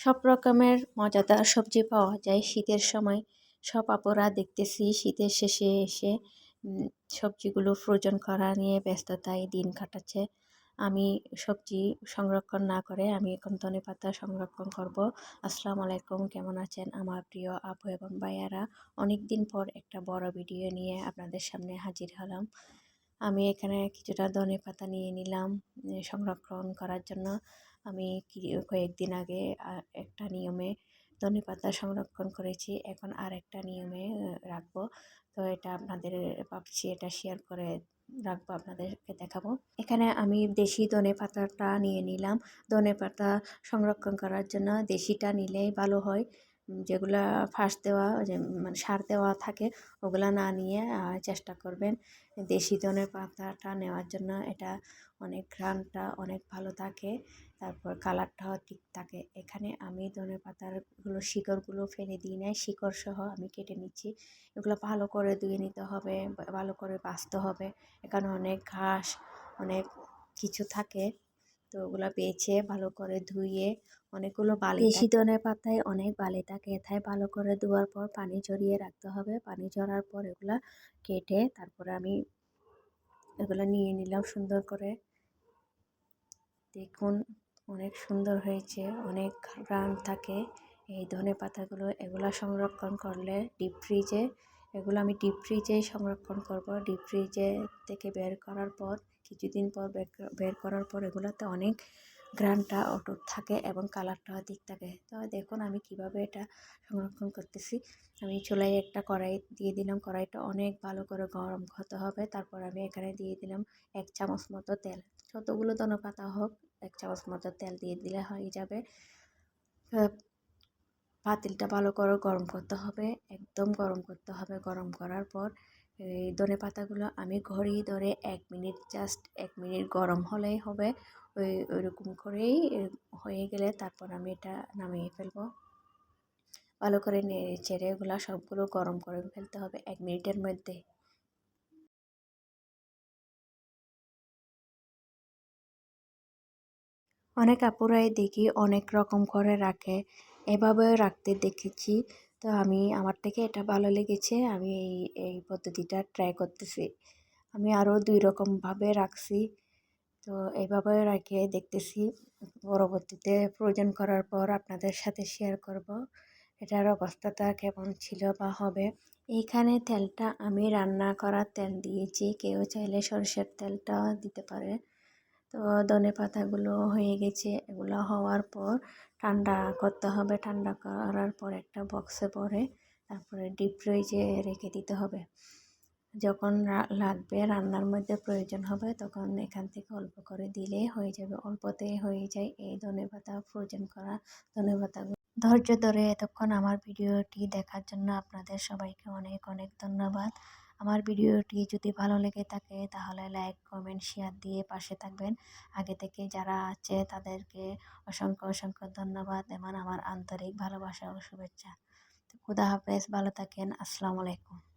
সব রকমের মজাদার সবজি পাওয়া যায় শীতের সময়। সব আপুরা দেখতেছি শীতের শেষে এসে সবজিগুলো ফ্রোজেন করা নিয়ে ব্যস্ততায় দিন কাটাচ্ছে। আমি সবজি সংরক্ষণ না করে আমি এখন ধনেপাতা সংরক্ষণ করব। আসসালামু আলাইকুম, কেমন আছেন আমার প্রিয় আপু এবং ভাইয়ারা? অনেক দিন পর একটা বড় ভিডিও নিয়ে আপনাদের সামনে হাজির হলাম। আমি এখানে কিছুটা ধনেপাতা নিয়ে নিলাম সংরক্ষণ করার জন্য। আমি কয়েকদিন আগে একটা নিয়মে ধনেপাতা সংরক্ষণ করেছি, এখন আর একটা নিয়মে রাখবো। তো এটা আপনাদের ভাবছি এটা শেয়ার করে রাখবো, আপনাদেরকে দেখাবো। এখানে আমি দেশি ধনেপাতাটা নিয়ে নিলাম। ধনেপাতা সংরক্ষণ করার জন্য দেশিটা নিলেই ভালো হয়। যেগুলা ফাঁস দেওয়া মানে সার দেওয়া থাকে ওগুলা না নিয়ে চেষ্টা করবেন দেশি ধনেপাতাটা নেওয়ার জন্য। এটা অনেক ঘ্রাণটা অনেক ভালো থাকে, তারপর কালারটাও ঠিক থাকে। এখানে আমি ধনেপাতাগুলো শিকড়গুলো ফেলে দিই নাই, শিকড় সহ আমি কেটে নিচ্ছি। এগুলো ভালো করে ধুয়ে নিতে হবে, ভালো করে বাছতে হবে। এখানে অনেক ঘাস অনেক কিছু থাকে, তো ওগুলো বেছে ভালো করে ধুয়ে অনেকগুলো বালি দেশি ধনেপাতায় অনেক বালি থাকে, তাই ভালো করে ধোয়ার পর পানি ঝরিয়ে রাখতে হবে। পানি ঝরার পর এগুলা কেটে তারপরে আমি এগুলো নিয়ে নিলাম সুন্দর করে। দেখুন অনেক সুন্দর হয়েছে, অনেক ঘ্রাণ থাকে এই ধনেপাতাগুলো। এগুলো সংরক্ষণ করলে ডিপ ফ্রিজে, এগুলো আমি ডিপ ফ্রিজেই সংরক্ষণ করব। ডিপ ফ্রিজে থেকে বের করার পর কিছুদিন পর বের করার পর এগুলোতে অনেক ঘ্রাণটা অটুট থাকে এবং কালারটাও ঠিক থাকে। তো দেখুন আমি কিভাবে এটা সংরক্ষণ করতেছি। আমি চুলায় একটা কড়াই দিয়ে দিলাম, কড়াইটা অনেক ভালো করে গরম হতে হবে। তারপর আমি এখানে দিয়ে দিলাম 1 চামচ মতো তেল। যতগুলো ধনেপাতা হোক 1 চামচ মতো তেল দিয়ে দিলে হয়ে যাবে। পাতিলটা ভালো করে গরম করতে হবে, একদম গরম করতে হবে। গরম করার পর এই ধনেপাতাগুলো আমি ঘড়ি ধরে 1 মিনিট, জাস্ট 1 মিনিট গরম হলেই হবে। ওইরকম করেই হয়ে গেলে তারপর আমি এটা নামিয়ে ফেলবো। ভালো করে নেড়ে চেড়ে এগুলো সবগুলো গরম করে ফেলতে হবে 1 মিনিটের মধ্যে। অনেক আপুরাই দেখি অনেক রকম করে রাখে, এভাবেও রাখতে দেখেছি। তো আমি আমার থেকে এটা ভালো লেগেছে, আমি এই পদ্ধতিটা ট্রাই করতেছি। আমি আরও 2 রকমভাবে রাখছি, তো এইভাবে রেখে দেখতেছি। পরবর্তীতে প্রয়োজন করার পর আপনাদের সাথে শেয়ার করব এটার অবস্থাটা কেমন ছিল বা হবে। এইখানে তেলটা আমি রান্না করার তেল দিয়েছি, কেউ চাইলে সরষের তেলটা দিতে পারে। তো ধনেপাতাগুলো হয়ে গেছে, এগুলো হওয়ার পর ঠান্ডা করতে হবে। ঠান্ডা করার পর একটা বক্সে ভরে তারপরে ডিপ ফ্রিজে রেখে দিতে হবে। যখন লাগবে রান্নার মধ্যে প্রয়োজন হবে তখন এখান থেকে অল্প করে দিলে হয়ে যাবে, অল্পতেই হয়ে যায় এই ধনেপাতা ফ্রোজেন করা ধনেপাতাগুলো। ধৈর্য ধরে এতক্ষণ আমার ভিডিওটি দেখার জন্য আপনাদের সবাইকে অনেক অনেক ধন্যবাদ। আমার ভিডিওটি যদি ভালো লেগে থাকে তাহলে লাইক কমেন্ট শেয়ার দিয়ে পাশে থাকবেন। আগে থেকে যারা আছে তাদেরকে অসংখ্য অসংখ্য ধন্যবাদ এবং আমার আন্তরিক ভালোবাসা ও শুভেচ্ছা। খুদা হাফেজ, ভালো থাকেন, আসসালামু আলাইকুম।